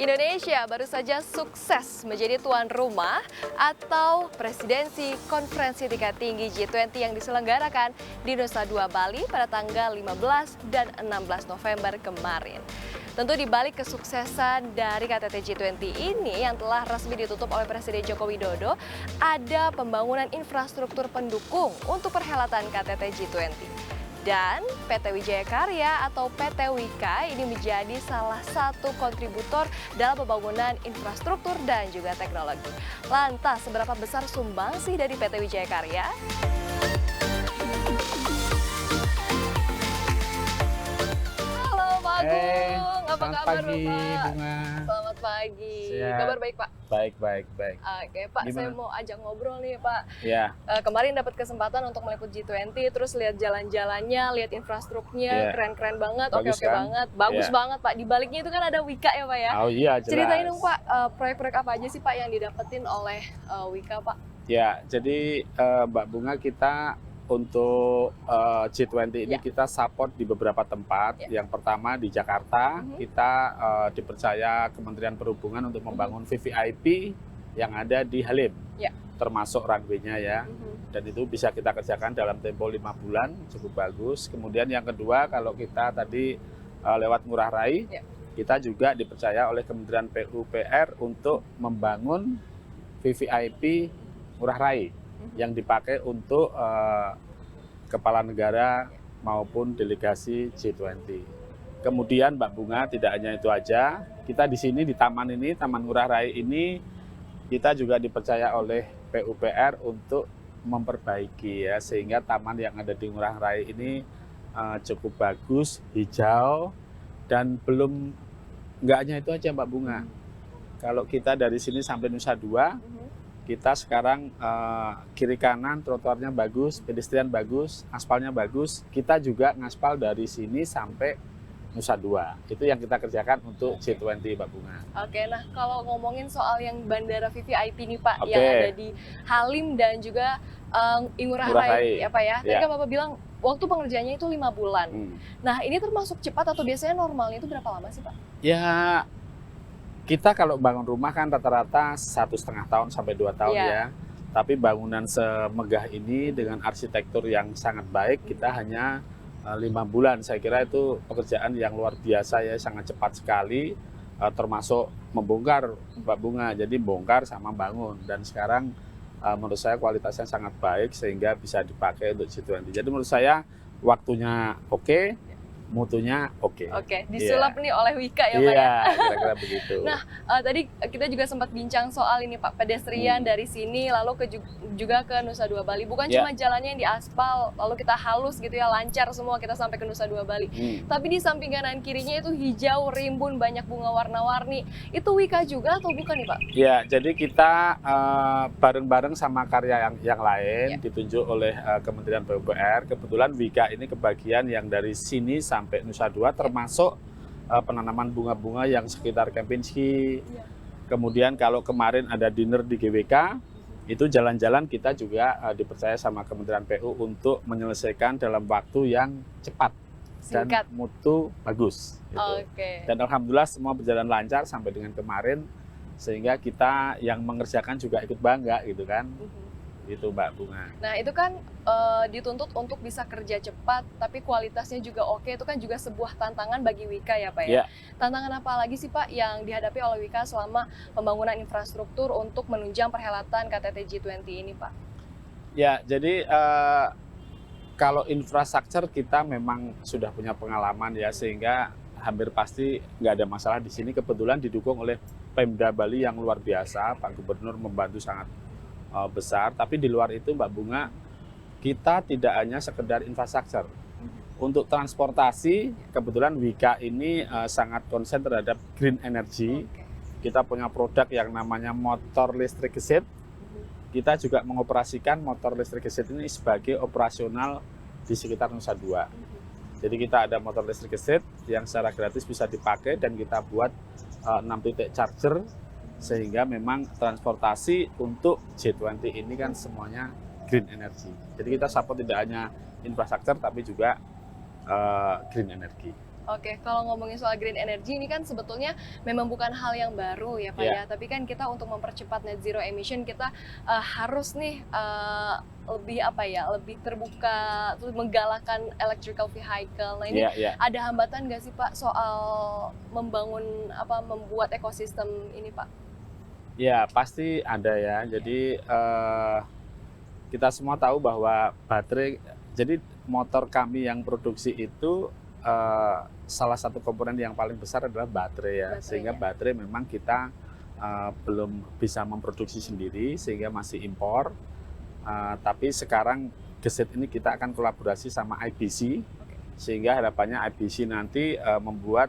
Indonesia baru saja sukses menjadi tuan rumah atau presidensi konferensi tingkat tinggi G20 yang diselenggarakan di Nusa Dua Bali pada tanggal 15 dan 16 November kemarin. Tentu di balik kesuksesan dari KTT G20 ini yang telah resmi ditutup oleh Presiden Joko Widodo, ada pembangunan infrastruktur pendukung untuk perhelatan KTT G20. Dan PT Wijaya Karya atau PT Wika ini menjadi salah satu kontributor dalam pembangunan infrastruktur dan juga teknologi. Lantas, seberapa besar sumbangsi dari PT Wijaya Karya? Halo Pak Agung, apa kabar pagi, Pak? Bunga. Selamat pagi, Siap. kabar baik Pak? Baik. Oke Pak, Gimana? saya mau ajak ngobrol nih Pak. Ya, Kemarin dapat kesempatan untuk meliput G20, terus lihat jalan-jalannya, lihat infrastrukturnya, Iya. keren-keren banget, Bagus oke kan? banget, bagus Iya. banget Pak. Di baliknya itu kan ada Wika ya Pak ya. oh iya jelas. Ceritain dong Pak, proyek-proyek apa aja sih Pak yang didapetin oleh Wika Pak? Ya, jadi Mbak Bunga kita untuk G20 ini Ya. kita support di beberapa tempat. Ya. Yang pertama di Jakarta, Mhm. kita dipercaya Kementerian Perhubungan untuk membangun VVIP yang ada di Halim, Ya. termasuk runway-nya ya. Mhm. Dan itu bisa kita kerjakan dalam tempo 5 bulan, cukup bagus. Kemudian yang kedua, kalau kita tadi lewat Ngurah Rai, Ya. kita juga dipercaya oleh Kementerian PUPR untuk membangun VVIP Ngurah Rai yang dipakai untuk kepala negara maupun delegasi G20. Kemudian Mbak Bunga, tidak hanya itu aja, kita di sini di taman ini, Taman Ngurah Rai ini, kita juga dipercaya oleh PUPR untuk memperbaiki ya, sehingga taman yang ada di Ngurah Rai ini cukup bagus, hijau, dan nggak hanya itu aja Mbak Bunga. Kalau kita dari sini sampai Nusa Dua, Mhm. kita sekarang kiri kanan trotoarnya bagus, pedestrian bagus, aspalnya bagus. Kita juga ngaspal dari sini sampai Nusa Dua. Itu yang kita kerjakan untuk G20 Mbak Bunga. Oke, nah kalau ngomongin soal yang bandara VVIP nih Pak, Oke. yang ada di Halim dan juga Ngurah Ngurah Rai, Rai. ya Pak ya. Tadi Ya. kan Bapak bilang waktu pengerjaannya itu 5 bulan. Nah, ini termasuk cepat atau biasanya normalnya itu berapa lama sih Pak? Ya, kita kalau bangun rumah kan rata-rata 1,5 tahun sampai 2 tahun Iya. ya. Tapi bangunan semegah ini dengan arsitektur yang sangat baik, kita hanya 5 bulan. Saya kira itu pekerjaan yang luar biasa ya, sangat cepat sekali, termasuk membongkar Mbak Bunga. Jadi bongkar sama bangun. Dan sekarang menurut saya kualitasnya sangat baik sehingga bisa dipakai untuk G20. Jadi menurut saya waktunya oke, mutunya oke. Oke, disulap nih oleh Wika ya Pak ya. Iya, kira-kira begitu. Nah, tadi kita juga sempat bincang soal ini Pak, pedestrian dari sini lalu juga ke Nusa Dua Bali. Bukan Ya. cuma jalannya yang diaspal, lalu kita halus gitu ya, lancar semua kita sampai ke Nusa Dua Bali. Tapi di samping kanan kirinya itu hijau, rimbun, banyak bunga warna-warni. Itu Wika juga atau bukan nih Pak? Ya, jadi kita bareng-bareng sama karya yang lain Ya. ditunjuk oleh Kementerian PUPR. Kebetulan Wika ini kebagian yang dari sini sampai Nusa Dua, termasuk penanaman bunga-bunga yang sekitar Kempinski. Ya. Kemudian kalau kemarin ada dinner di GWK, itu jalan-jalan kita juga dipercaya sama Kementerian PU untuk menyelesaikan dalam waktu yang cepat dan Singkat. mutu bagus. Gitu. Oke. Dan alhamdulillah semua berjalan lancar sampai dengan kemarin, sehingga kita yang mengerjakan juga ikut bangga gitu kan. Itu Mbak Bunga. Nah, itu kan dituntut untuk bisa kerja cepat, tapi kualitasnya juga oke. Itu kan juga sebuah tantangan bagi Wika ya Pak ya. Ya. Tantangan apa lagi sih Pak yang dihadapi oleh Wika selama pembangunan infrastruktur untuk menunjang perhelatan KTT G20 ini Pak? Ya, jadi kalau infrastruktur kita memang sudah punya pengalaman ya, sehingga hampir pasti nggak ada masalah di sini. Kebetulan didukung oleh Pemda Bali yang luar biasa, Pak Gubernur membantu sangat besar. Tapi di luar itu Mbak Bunga, kita tidak hanya sekedar infrastruktur. Untuk transportasi, kebetulan Wika ini sangat konsen terhadap green energy. Oke. Kita punya produk yang namanya motor listrik gesit. Kita juga mengoperasikan motor listrik gesit ini sebagai operasional di sekitar Nusa Dua. Jadi kita ada motor listrik gesit yang secara gratis bisa dipakai, dan kita buat 6 titik charger, sehingga memang transportasi untuk G20 ini kan semuanya green energy. Jadi kita support tidak hanya infrastruktur tapi juga green energy. Oke, kalau ngomongin soal green energy ini kan sebetulnya memang bukan hal yang baru ya Pak Ya, ya, tapi kan kita untuk mempercepat net zero emission kita harus nih lebih apa ya, lebih terbuka, terus menggalakkan electrical vehicle. Nah ini ya, ya. ada hambatan nggak sih Pak soal membangun apa membuat ekosistem ini Pak? Ya, pasti ada ya. Jadi kita semua tahu bahwa baterai, jadi motor kami yang produksi itu salah satu komponen yang paling besar adalah baterai ya. Sehingga baterai memang kita belum bisa memproduksi sendiri sehingga masih impor. Tapi sekarang Gesit ini kita akan kolaborasi sama IBC sehingga harapannya IBC nanti membuat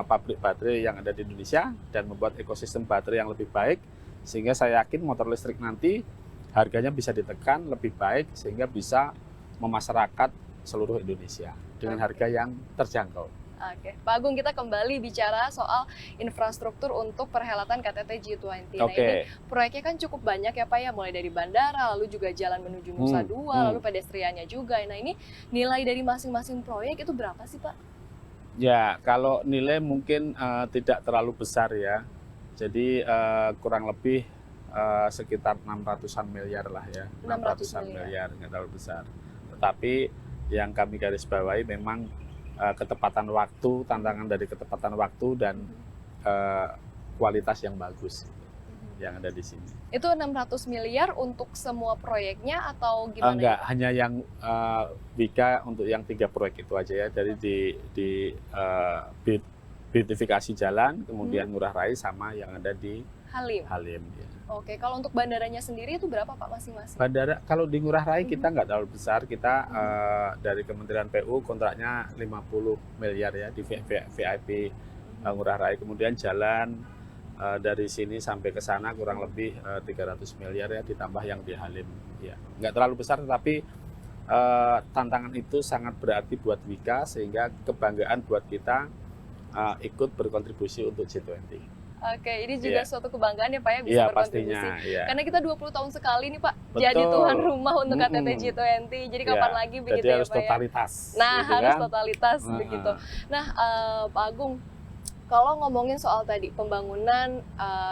pabrik baterai yang ada di Indonesia dan membuat ekosistem baterai yang lebih baik sehingga saya yakin motor listrik nanti harganya bisa ditekan lebih baik sehingga bisa memasyarakat seluruh Indonesia dengan harga yang terjangkau. Oke, Pak Agung, kita kembali bicara soal infrastruktur untuk perhelatan KTT G20. Nah ini proyeknya kan cukup banyak ya Pak ya, mulai dari bandara, lalu juga jalan menuju Nusa Dua, lalu pedestriannya juga. Nah ini nilai dari masing-masing proyek itu berapa sih Pak? Ya, kalau nilai mungkin tidak terlalu besar ya. Jadi kurang lebih sekitar 600-an miliar lah ya. 600-an miliar, nggak terlalu besar. Tetapi yang kami garis bawahi memang ketepatan waktu, tantangan dari ketepatan waktu dan kualitas yang bagus yang ada di sini. Itu 600 miliar untuk semua proyeknya atau gimana? Enggak, hanya yang Wika untuk yang 3 proyek itu aja ya. Dari di beautifikasi jalan, kemudian Ngurah Rai sama yang ada di Halim ya. Oke, kalau untuk bandaranya sendiri itu berapa Pak masing-masing? Bandara kalau di Ngurah Rai kita nggak terlalu besar, kita dari Kementerian PU kontraknya 50 miliar ya di VIP Ngurah Rai. Kemudian jalan dari sini sampai ke sana kurang lebih 300 miliar ya, ditambah yang di Halim ya. Nggak terlalu besar tetapi tantangan itu sangat berarti buat Wika sehingga kebanggaan buat kita ikut berkontribusi untuk G20. Oke, ini juga suatu kebanggaan ya Pak ya bisa berkontribusi. Pastinya, karena kita 20 tahun sekali nih Pak jadi tuan rumah untuk KTT G20. Jadi kapan lagi begitu ya Pak totalitas, ya? Nah, gitu harus totalitas begitu. Nah, Pak Agung, kalau ngomongin soal tadi pembangunan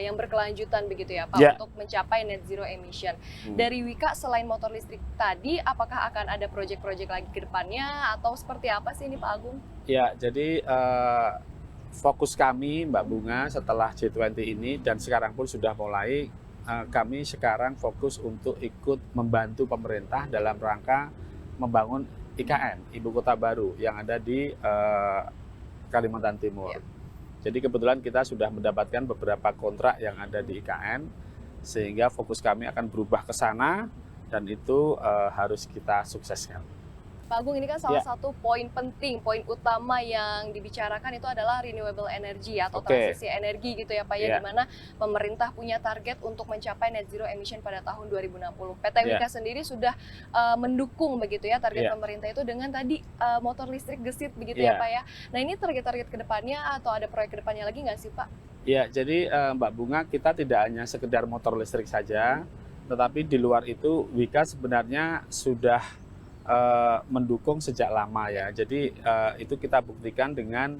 yang berkelanjutan begitu ya Pak untuk mencapai net zero emission. Dari Wika selain motor listrik tadi, apakah akan ada proyek-proyek lagi ke depannya atau seperti apa sih ini Pak Agung? Ya, jadi fokus kami Mbak Bunga setelah G20 ini dan sekarang pun sudah mulai, kami sekarang fokus untuk ikut membantu pemerintah dalam rangka membangun IKN, Ibu Kota Baru yang ada di Kalimantan Timur. Jadi kebetulan kita sudah mendapatkan beberapa kontrak yang ada di IKN sehingga fokus kami akan berubah ke sana dan itu harus kita sukseskan. Pak Agung, ini kan salah satu poin penting, poin utama yang dibicarakan itu adalah renewable energy atau transisi energi gitu ya Pak ya, di mana pemerintah punya target untuk mencapai net zero emission pada tahun 2060. PT Wika sendiri sudah mendukung begitu ya target pemerintah itu dengan tadi motor listrik Gesit begitu ya Pak ya. Nah ini target-target kedepannya atau ada proyek kedepannya lagi nggak sih Pak? Ya, jadi Mbak Bunga kita tidak hanya sekedar motor listrik saja, tetapi di luar itu Wika sebenarnya sudah mendukung sejak lama ya. Jadi itu kita buktikan dengan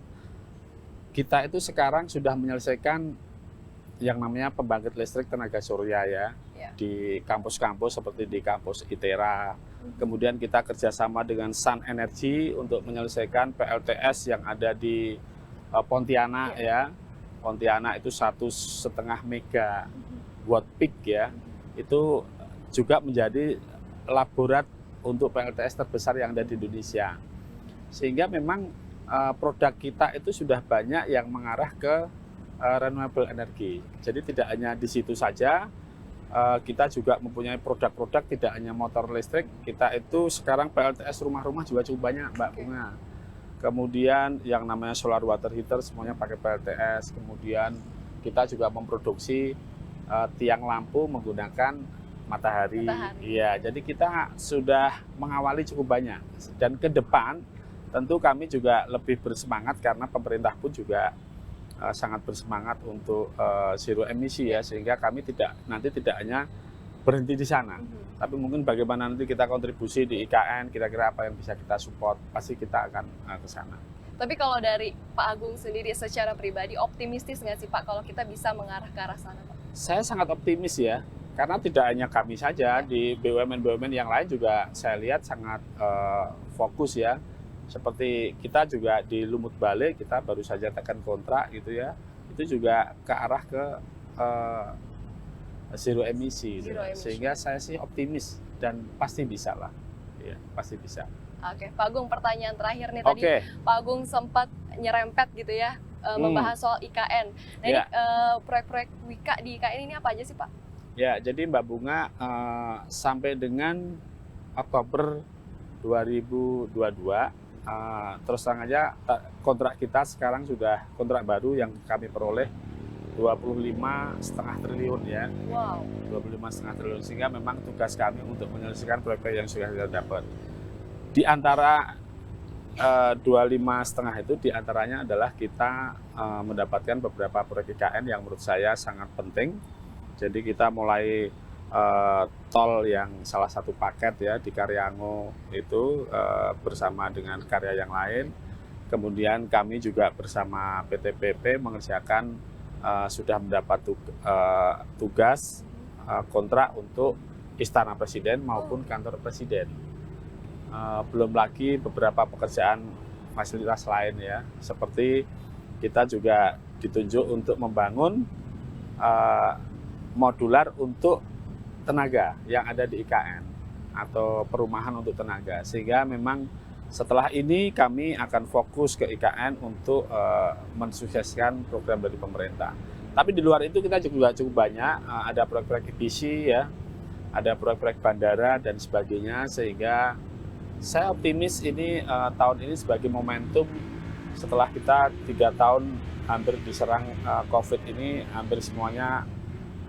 kita itu sekarang sudah menyelesaikan yang namanya pembangkit listrik tenaga surya ya. Di kampus-kampus seperti di kampus ITERA. Kemudian kita kerjasama dengan Sun Energy untuk menyelesaikan PLTS yang ada di Pontianak ya. Pontianak itu 1,5 mega watt peak ya. Itu juga menjadi laborat untuk PLTS terbesar yang ada di Indonesia. Sehingga memang produk kita itu sudah banyak yang mengarah ke renewable energy. Jadi tidak hanya di situ saja, kita juga mempunyai produk-produk tidak hanya motor listrik, kita itu sekarang PLTS rumah-rumah juga cukup banyak Mbak Bunga. Kemudian yang namanya solar water heater semuanya pakai PLTS. Kemudian kita juga memproduksi tiang lampu menggunakan matahari. Iya, jadi kita sudah mengawali cukup banyak. Dan ke depan tentu kami juga lebih bersemangat karena pemerintah pun juga sangat bersemangat untuk zero emisi ya, sehingga kami tidak hanya berhenti di sana, tapi mungkin bagaimana nanti kita kontribusi di IKN, kira-kira apa yang bisa kita support, pasti kita akan ke sana. Tapi kalau dari Pak Agung sendiri secara pribadi optimistis nggak sih Pak kalau kita bisa mengarah ke arah sana Pak? Saya sangat optimis ya, karena tidak hanya kami saja, di BUMN-BUMN yang lain juga saya lihat sangat fokus ya. Seperti kita juga di Lumut Bale, kita baru saja tekan kontrak gitu ya, itu juga ke arah ke zero emisi. Zero emission. Sehingga saya sih optimis dan pasti bisa lah, ya, pasti bisa. Oke, Pak Agung, pertanyaan terakhir nih tadi Oke, Pak Agung sempat nyerempet gitu ya membahas soal IKN. Nah ini Ya. proyek-proyek Wika di IKN ini apa aja sih Pak? Ya, jadi Mbak Bunga sampai dengan Oktober 2022, terus terang aja kontrak kita sekarang sudah kontrak baru yang kami peroleh 25,5 triliun ya, Wow. 25,5 triliun, sehingga memang tugas kami untuk menyelesaikan proyek yang sudah kita dapat. Di antara 25,5 itu diantaranya adalah kita mendapatkan beberapa proyek IKN yang menurut saya sangat penting. Jadi kita mulai tol yang salah satu paket ya di Karyango itu bersama dengan karya yang lain. Kemudian kami juga bersama PT PP mengerjakan sudah mendapat tugas kontrak untuk Istana Presiden maupun Kantor Presiden. Belum lagi beberapa pekerjaan fasilitas lain ya, seperti kita juga ditunjuk untuk membangun modular untuk tenaga yang ada di IKN atau perumahan untuk tenaga, sehingga memang setelah ini kami akan fokus ke IKN untuk mensukseskan program dari pemerintah. Tapi di luar itu kita juga cukup banyak, ada proyek-proyek EPC ya, ada proyek-proyek bandara dan sebagainya, sehingga saya optimis ini tahun ini sebagai momentum setelah kita 3 tahun hampir diserang COVID ini, hampir semuanya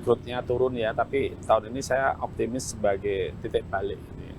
growth-nya turun ya, tapi tahun ini saya optimis sebagai titik balik. Ya.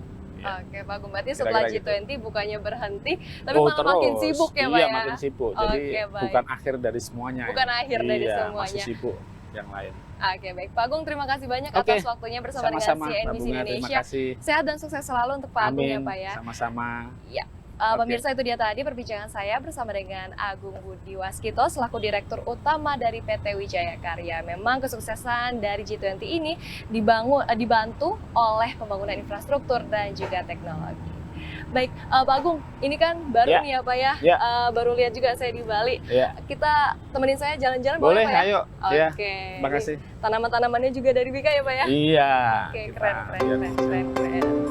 Oke Pak Agung, berarti setelah Kira-kira G20 bukannya berhenti, tapi malah makin sibuk ya Pak Iya, ya? makin sibuk. Jadi Oke, baik. bukan akhir dari semuanya. Bukan akhir dari Iya, semuanya. masih sibuk yang lain. Oke baik, Pak Agung terima kasih banyak Oke. atas waktunya bersama Sama-sama, dengan Mbak CNBC Bunga, terima Indonesia. kasih. Sehat dan sukses selalu untuk Pak Agung ya Amin, Pak ya. sama-sama. Oke. Pemirsa, itu dia tadi perbincangan saya bersama dengan Agung Budi Waskito selaku Direktur Utama dari PT Wijaya Karya. Memang kesuksesan dari G20 ini dibantu oleh pembangunan infrastruktur dan juga teknologi. Baik, Pak Agung, ini kan baru Ya. nih ya Pak ya, Ya. baru lihat juga saya di Bali. Ya. Kita temenin saya jalan-jalan Boleh, Pak ya? ayo. Oke. Ya, terima kasih. Tanaman-tanamannya juga dari Wika ya Pak ya? Iya. Oke, kita keren. lihat.